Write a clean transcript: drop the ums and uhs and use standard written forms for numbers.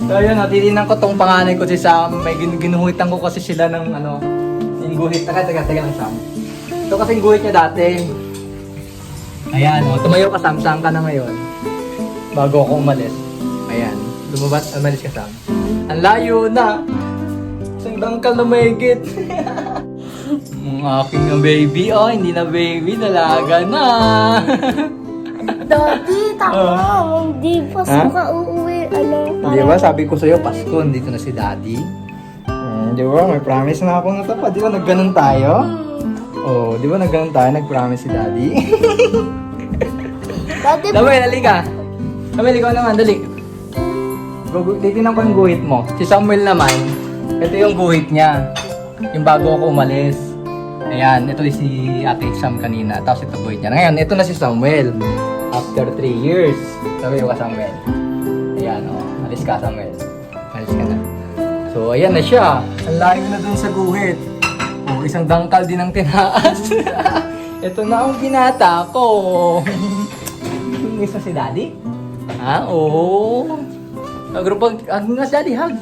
So ayun, tininan ko tong panganay ko si Sam. May ginuhitan ko kasi sila ng yung guhit. Teka lang Sam. Ito kasi yung guhit niya dati. Ayan, tumayo ka Sam. Saan ka na ngayon? Bago ako umalis. Ayan, umalis ka Sam. Ang layo na. Isang dangkal na mahigit. Ang aking baby, hindi na baby, dalaga na. Daddy, tama. Hindi pa ka uuwi. Di ba, sabi ko sa'yo, Pasko, dito na si Daddy. Di ba, may promise na ako na to pa. Di ba, nagganon tayo? Di ba, nagganon tayo, nag-promise si Daddy. Daddy, Damay, halika. Damay, ikaw naman, dali. Titinan ko yung guhit mo. Si Samuel naman, ito yung guhit niya. Yung bago ako umalis. Ayan, ito si Ate Sam kanina. Tapos ito guhit niya. Ngayon, ito na si Samuel. After 3 years. Sabi ko ka Samuel. Ayan, alis ka Samuel. Alis ka na. So, ayan na siya. Ang layo na dun sa guhit. Isang dangkal din ang tinaas. Ito na ang binata ko. Miss na si Daddy? Oo. Nag-group hug na si Daddy, hug.